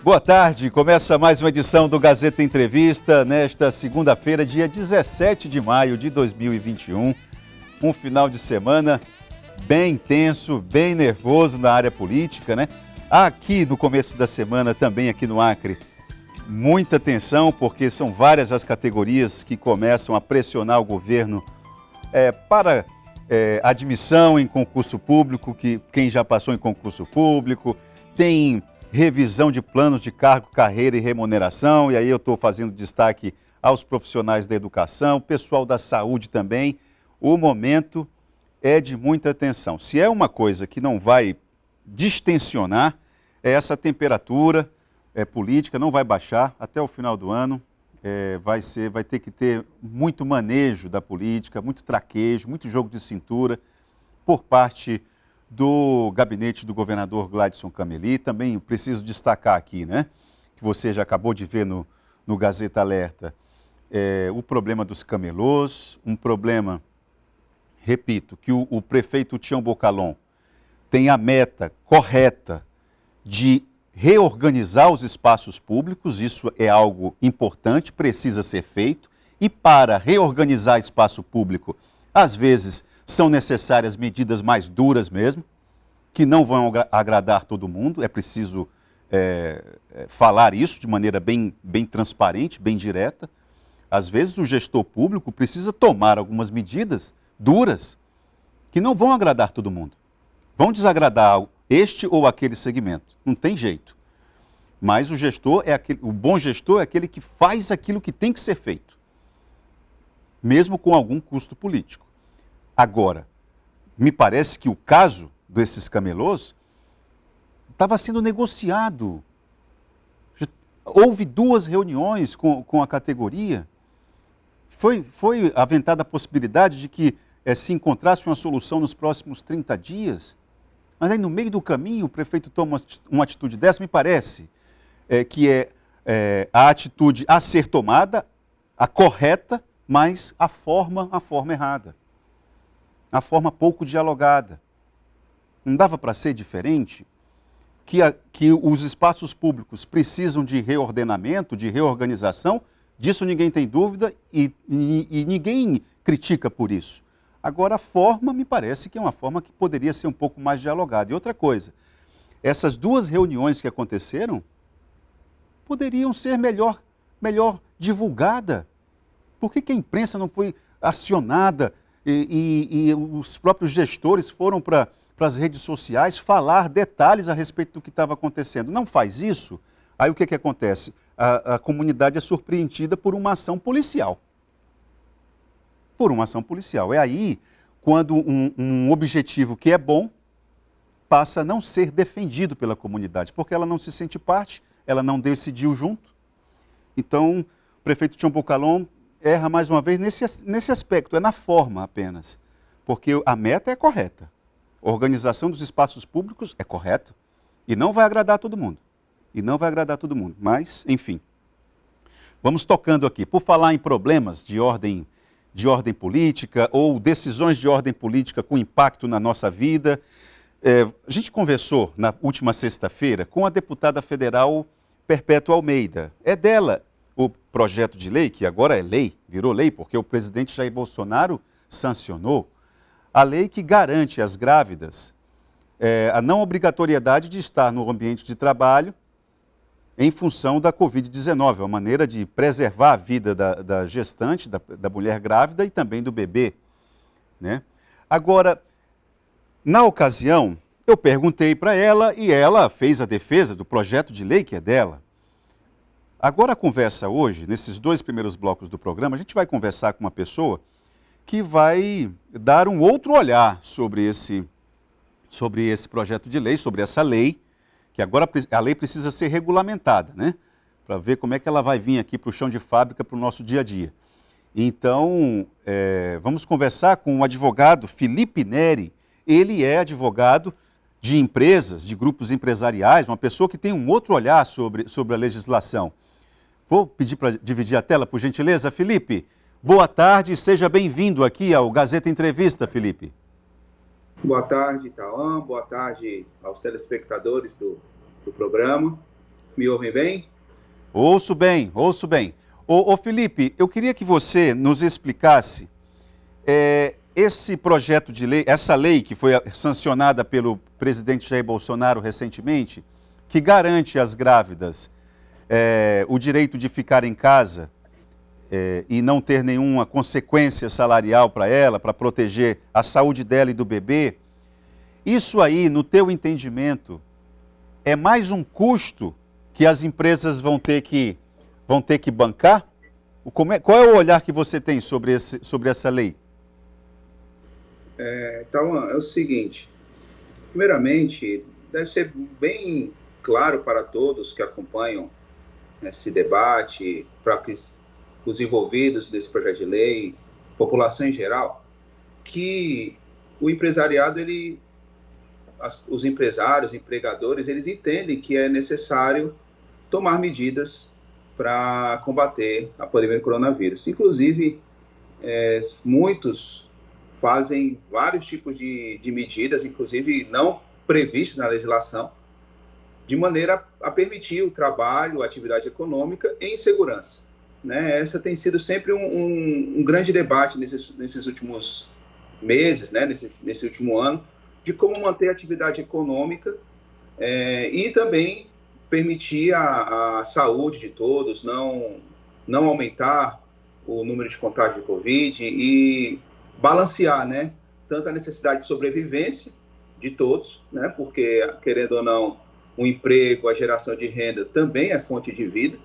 Boa tarde, começa mais uma edição do Gazeta Entrevista, nesta segunda-feira, dia 17 de maio de 2021. Um final de semana bem intenso, bem nervoso na área política, né? Aqui no começo da semana, também aqui no Acre, muita tensão, porque são várias as categorias que começam a pressionar o governo para admissão em concurso público, quem já passou em concurso público, tem revisão de planos de cargo, carreira e remuneração, e aí eu estou fazendo destaque aos profissionais da educação, pessoal da saúde também. O momento é de muita tensão. Se é uma coisa que não vai distensionar, é essa temperatura política, não vai baixar até o final do ano. Vai ter que ter muito manejo da política, muito traquejo, muito jogo de cintura por parte do gabinete do governador Gladson Cameli. Também preciso destacar aqui, né, que você já acabou de ver no Gazeta Alerta, o problema dos camelôs, um problema, repito, que o prefeito Tião Bocalon tem a meta correta de reorganizar os espaços públicos. Isso é algo importante, precisa ser feito, e para reorganizar espaço público, às vezes são necessárias medidas mais duras mesmo, que não vão agradar todo mundo. É preciso falar isso de maneira bem transparente, bem direta. Às vezes o gestor público precisa tomar algumas medidas duras que não vão agradar todo mundo. Vão desagradar este ou aquele segmento, não tem jeito. Mas o bom gestor é aquele que faz aquilo que tem que ser feito, mesmo com algum custo político. Agora, me parece que o caso desses camelôs estava sendo negociado. Houve 2 reuniões com a categoria. Foi aventada a possibilidade de que se encontrasse uma solução nos próximos 30 dias. Mas aí, no meio do caminho, o prefeito toma uma atitude dessa. Me parece que é a atitude a ser tomada, a correta, mas a forma errada. A forma pouco dialogada. Não dava para ser diferente? Que os espaços públicos precisam de reordenamento, de reorganização, disso ninguém tem dúvida e ninguém critica por isso. Agora, a forma me parece que é uma forma que poderia ser um pouco mais dialogada. E outra coisa, essas 2 reuniões que aconteceram poderiam ser melhor divulgada. Por que a imprensa não foi acionada e os próprios gestores foram para as redes sociais falar detalhes a respeito do que estava acontecendo? Não faz isso, aí o que acontece? A comunidade é surpreendida por uma ação policial. Por uma ação policial. É aí quando um objetivo que é bom passa a não ser defendido pela comunidade, porque ela não se sente parte, ela não decidiu junto. Então, o prefeito Tião Bocalon erra mais uma vez nesse aspecto, é na forma apenas, porque a meta é correta. A organização dos espaços públicos é correto e não vai agradar todo mundo. Mas, enfim, vamos tocando aqui. Por falar em problemas de ordem política ou decisões de ordem política com impacto na nossa vida, a gente conversou na última sexta-feira com a deputada federal Perpétua Almeida. É dela o projeto de lei, que agora é lei, virou lei, porque o presidente Jair Bolsonaro sancionou a lei que garante às grávidas a não obrigatoriedade de estar no ambiente de trabalho em função da Covid-19, uma maneira de preservar a vida da gestante, da mulher grávida e também do bebê, né? Agora, na ocasião, eu perguntei para ela e ela fez a defesa do projeto de lei que é dela. Agora a conversa hoje, nesses 2 primeiros blocos do programa, a gente vai conversar com uma pessoa que vai dar um outro olhar sobre esse projeto de lei, sobre essa lei, que agora a lei precisa ser regulamentada, né? Para ver como é que ela vai vir aqui para o chão de fábrica, para o nosso dia a dia. Então, vamos conversar com o advogado Felipe Neri. Ele é advogado de empresas, de grupos empresariais, uma pessoa que tem um outro olhar sobre a legislação. Vou pedir para dividir a tela, por gentileza. Felipe, boa tarde e seja bem-vindo aqui ao Gazeta Entrevista, Felipe. Boa tarde, Tauan. Boa tarde aos telespectadores do programa. Me ouvem bem? Ouço bem, ouço bem. Ô Felipe, eu queria que você nos explicasse esse projeto de lei, essa lei que foi sancionada pelo presidente Jair Bolsonaro recentemente, que garante às grávidas o direito de ficar em casa e não ter nenhuma consequência salarial para ela, para proteger a saúde dela e do bebê. Isso aí, no teu entendimento, é mais um custo que as empresas vão ter que bancar? Qual é o olhar que você tem sobre essa lei? Então, é o seguinte, primeiramente, deve ser bem claro para todos que acompanham esse debate, para os envolvidos desse projeto de lei, população em geral, que o empresariado, os empresários, empregadores, eles entendem que é necessário tomar medidas para combater a pandemia do coronavírus. Inclusive, muitos fazem vários tipos de medidas, inclusive não previstas na legislação, de maneira a permitir o trabalho, a atividade econômica em segurança. Né? Essa tem sido sempre um grande debate nesses últimos meses, né? nesse último ano, de como manter a atividade econômica e também permitir a saúde de todos, não aumentar o número de contágios de Covid e balancear, né, tanto a necessidade de sobrevivência de todos, né, porque, querendo ou não, o emprego, a geração de renda também é fonte de vida,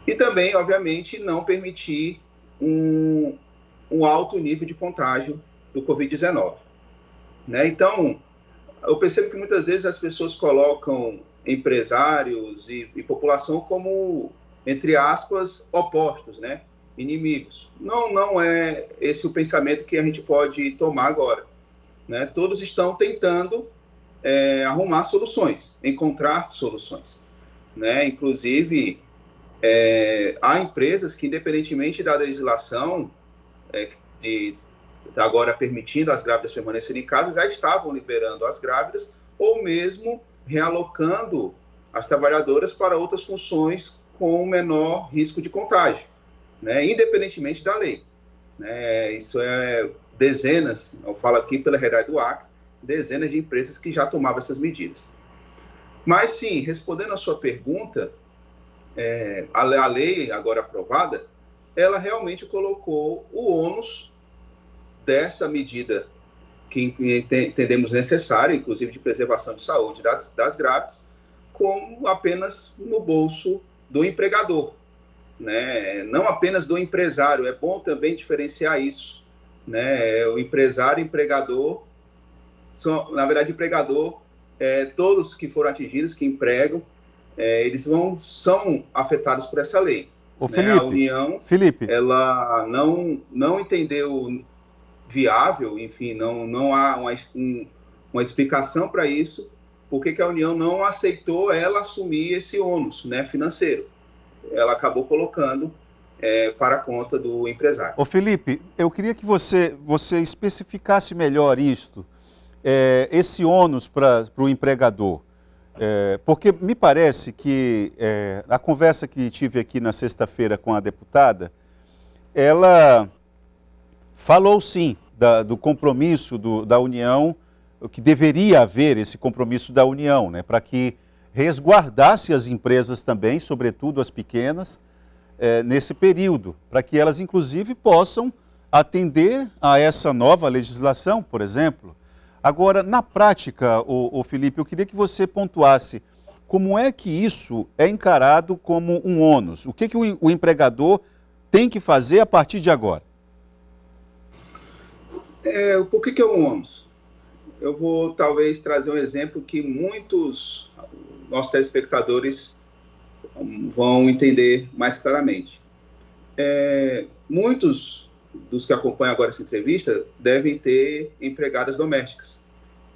e também, obviamente, não permitir um alto nível de contágio do Covid-19. Né? Então, eu percebo que muitas vezes as pessoas colocam empresários e população como, entre aspas, opostos, né? Inimigos. Não é esse o pensamento que a gente pode tomar agora. Né? Todos estão tentando arrumar soluções, encontrar soluções. Né? Inclusive, há empresas que, independentemente da legislação agora permitindo as grávidas permanecerem em casa, já estavam liberando as grávidas ou mesmo realocando as trabalhadoras para outras funções com menor risco de contágio, né, independentemente da lei. Né, isso é dezenas, eu falo aqui pela realidade do Acre, dezenas de empresas que já tomavam essas medidas. Mas sim, respondendo a sua pergunta, a lei agora aprovada, ela realmente colocou o ônus dessa medida que entendemos necessária, inclusive de preservação de saúde das grávidas, como apenas no bolso do empregador, né? Não apenas do empresário, é bom também diferenciar isso, né? O empresário e empregador, na verdade, empregador, todos que foram atingidos, que empregam, eles são afetados por essa lei. Né? A União, ela não entendeu viável, enfim, não há uma explicação para isso, por que a União não aceitou ela assumir esse ônus, né, financeiro. Ela acabou colocando para a conta do empresário. Ô Felipe, eu queria que você especificasse melhor isto, esse ônus para o empregador, porque me parece que a conversa que tive aqui na sexta-feira com a deputada, ela falou sim do compromisso da União, que deveria haver esse compromisso da União, né, para que resguardasse as empresas também, sobretudo as pequenas, nesse período, para que elas inclusive possam atender a essa nova legislação, por exemplo. Agora, na prática, o Felipe, eu queria que você pontuasse como é que isso é encarado como um ônus, o que o empregador tem que fazer a partir de agora? Por que é um ônus? Eu vou talvez trazer um exemplo que muitos nossos telespectadores vão entender mais claramente. Muitos dos que acompanham agora essa entrevista devem ter empregadas domésticas,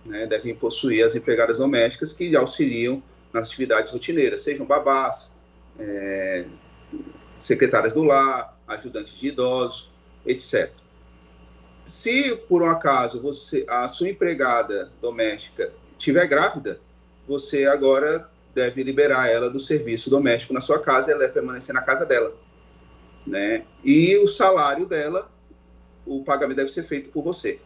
né? Devem possuir as empregadas domésticas que auxiliam nas atividades rotineiras, sejam babás, secretárias do lar, ajudantes de idosos, etc. Se, por um acaso, a sua empregada doméstica estiver grávida, você agora deve liberar ela do serviço doméstico na sua casa e ela deve permanecer na casa dela, né? E o salário dela, o pagamento deve ser feito por você.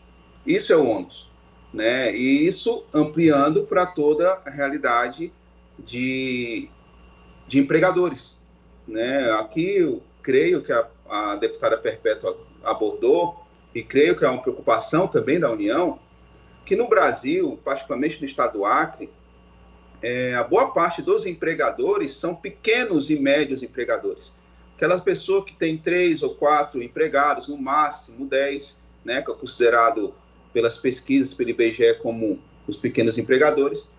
Isso é o ônus, né? E isso ampliando para toda a realidade de empregadores, né? Aqui eu creio que a deputada Perpétua abordou, e creio que é uma preocupação também da União, que no Brasil, particularmente no estado do Acre, a boa parte dos empregadores são pequenos e médios empregadores. Aquela pessoa que tem 3 ou 4 empregados, no máximo 10, né, que é considerado pelas pesquisas pelo IBGE como os pequenos empregadores.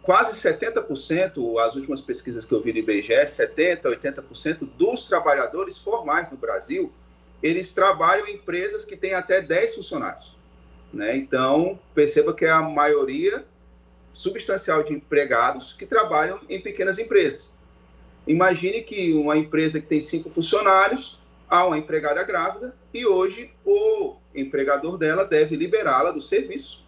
Quase 70%, as últimas pesquisas que eu vi do IBGE, 70%, 80% dos trabalhadores formais no Brasil, eles trabalham em empresas que têm até 10 funcionários, né? Então, perceba que é a maioria substancial de empregados que trabalham em pequenas empresas. Imagine que uma empresa que tem 5 funcionários, há uma empregada grávida e hoje o empregador dela deve liberá-la do serviço.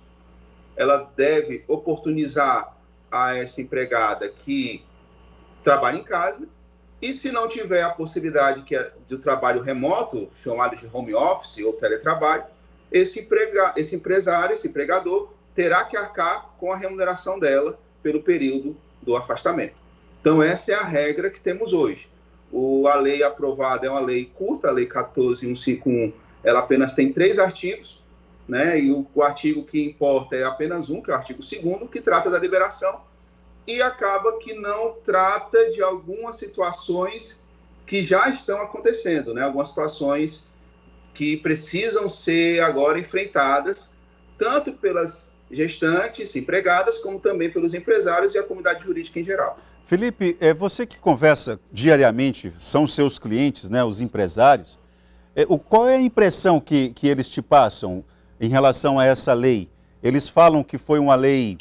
Ela deve oportunizar a essa empregada que trabalha em casa e, se não tiver a possibilidade do trabalho remoto, chamado de home office ou teletrabalho, esse empresário, esse empregador, terá que arcar com a remuneração dela pelo período do afastamento. Então, essa é a regra que temos hoje. A lei aprovada é uma lei curta, a Lei 14.151, ela apenas tem 3 artigos, né? E o artigo que importa é apenas um, que é o artigo 2º, que trata da liberação, e acaba que não trata de algumas situações que já estão acontecendo, né? Algumas situações que precisam ser agora enfrentadas, tanto pelas gestantes, empregadas, como também pelos empresários e a comunidade jurídica em geral. Felipe, você que conversa diariamente, são seus clientes, né, os empresários, qual é a impressão que eles te passam em relação a essa lei? Eles falam que foi uma lei,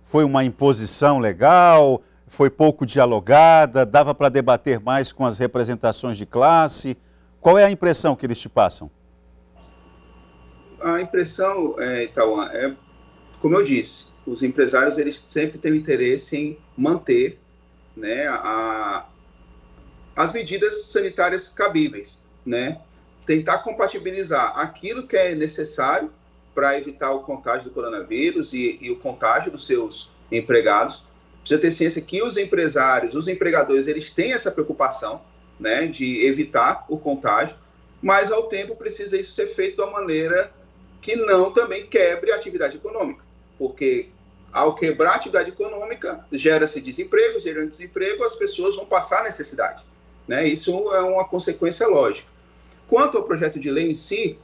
foi uma imposição legal, foi pouco dialogada, dava para debater mais com as representações de classe. Qual é a impressão que eles te passam? A impressão, Itauã, como eu disse, os empresários eles sempre têm o interesse em manter, né, as medidas sanitárias cabíveis, né? Tentar compatibilizar aquilo que é necessário para evitar o contágio do coronavírus e o contágio dos seus empregados. Precisa ter ciência que os empresários, os empregadores, eles têm essa preocupação, né, de evitar o contágio, mas ao tempo precisa isso ser feito de uma maneira que não também quebre a atividade econômica, porque ao quebrar a atividade econômica, gera-se desemprego, gerando desemprego, as pessoas vão passar necessidade, né? Isso é uma consequência lógica. Quanto ao projeto de lei em si,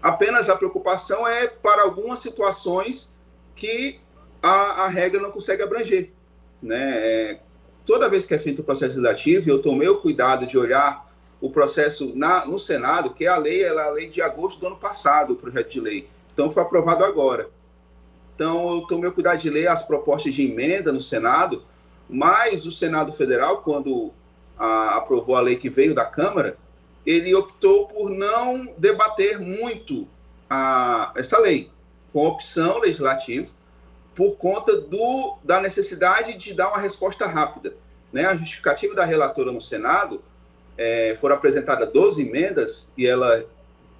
apenas a preocupação é para algumas situações que a regra não consegue abranger, né? Toda vez que é feito o processo legislativo, eu tomei o cuidado de olhar o processo no Senado, que a lei é a lei de agosto do ano passado, o projeto de lei. Então, foi aprovado agora. Então, eu tomei o cuidado de ler as propostas de emenda no Senado, mas o Senado Federal, quando aprovou a lei que veio da Câmara, ele optou por não debater muito essa lei. Foi uma opção legislativa por conta da necessidade de dar uma resposta rápida, né? A justificativa da relatora no Senado, foram apresentadas 12 emendas e ela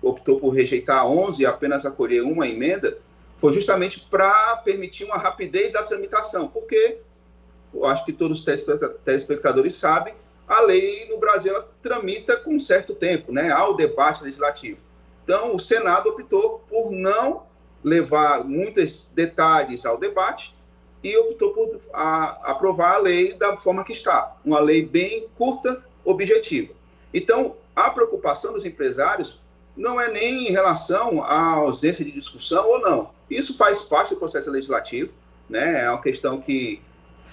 optou por rejeitar 11 e apenas acolher uma emenda, foi justamente para permitir uma rapidez da tramitação, porque eu acho que todos os telespectadores sabem, a lei no Brasil ela tramita com um certo tempo, né? Há o debate legislativo. Então, o Senado optou por não levar muitos detalhes ao debate e optou por aprovar a lei da forma que está, uma lei bem curta, objetiva. Então, a preocupação dos empresários não é nem em relação à ausência de discussão ou não. Isso faz parte do processo legislativo, né? É uma questão que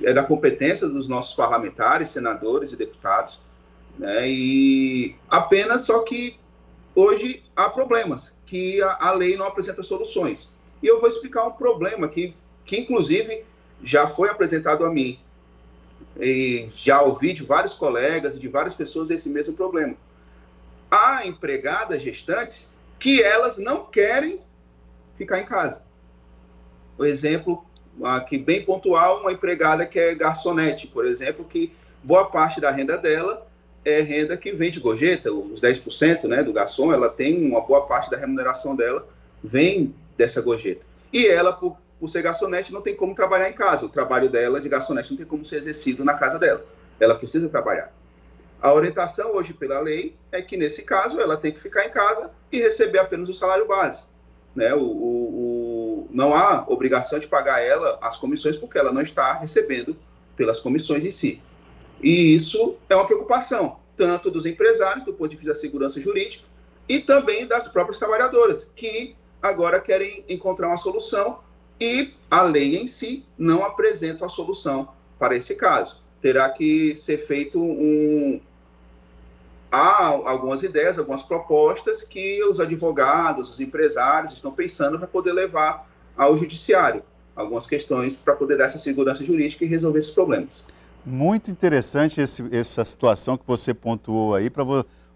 é da competência dos nossos parlamentares, senadores e deputados, né? E apenas só que hoje há problemas, que a lei não apresenta soluções. E eu vou explicar um problema que inclusive já foi apresentado a mim, e já ouvi de vários colegas e de várias pessoas esse mesmo problema. Há empregadas gestantes que elas não querem ficar em casa. O exemplo aqui bem pontual, uma empregada que é garçonete, por exemplo, que boa parte da renda dela é renda que vem de gorjeta, os 10%, né, do garçom, ela tem uma boa parte da remuneração dela, vem dessa gorjeta. E ela, por ser garçonete, não tem como trabalhar em casa. O trabalho dela de garçonete não tem como ser exercido na casa dela. Ela precisa trabalhar. A orientação hoje pela lei é que, nesse caso, ela tem que ficar em casa e receber apenas o salário base. Né? Não há obrigação de pagar ela as comissões, porque ela não está recebendo pelas comissões em si. E isso é uma preocupação, tanto dos empresários, do ponto de vista da segurança jurídica, e também das próprias trabalhadoras, que agora querem encontrar uma solução e a lei em si não apresenta a solução para esse caso. Terá que ser feito Há algumas ideias, algumas propostas que os advogados, os empresários estão pensando para poder levar ao judiciário. Algumas questões para poder dar essa segurança jurídica e resolver esses problemas. Muito interessante essa situação que você pontuou aí para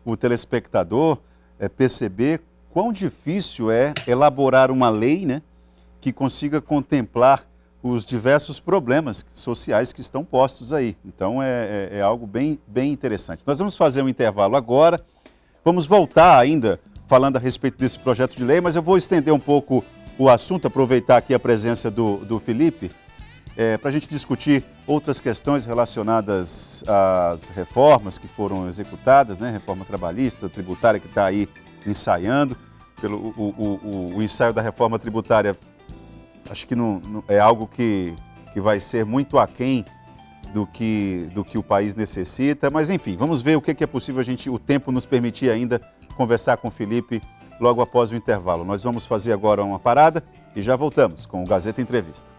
o telespectador perceber quão difícil é elaborar uma lei, né, que consiga contemplar os diversos problemas sociais que estão postos aí. Então, é algo bem interessante. Nós vamos fazer um intervalo agora, vamos voltar ainda falando a respeito desse projeto de lei, mas eu vou estender um pouco o assunto, aproveitar aqui a presença do Felipe, para a gente discutir outras questões relacionadas às reformas que foram executadas, né? Reforma trabalhista, tributária que está aí ensaiando. O ensaio da reforma tributária, acho que não é algo que vai ser muito aquém do que o país necessita, mas enfim, vamos ver o que é possível o tempo nos permitir ainda conversar com o Felipe logo após o intervalo. Nós vamos fazer agora uma parada e já voltamos com o Gazeta Entrevista.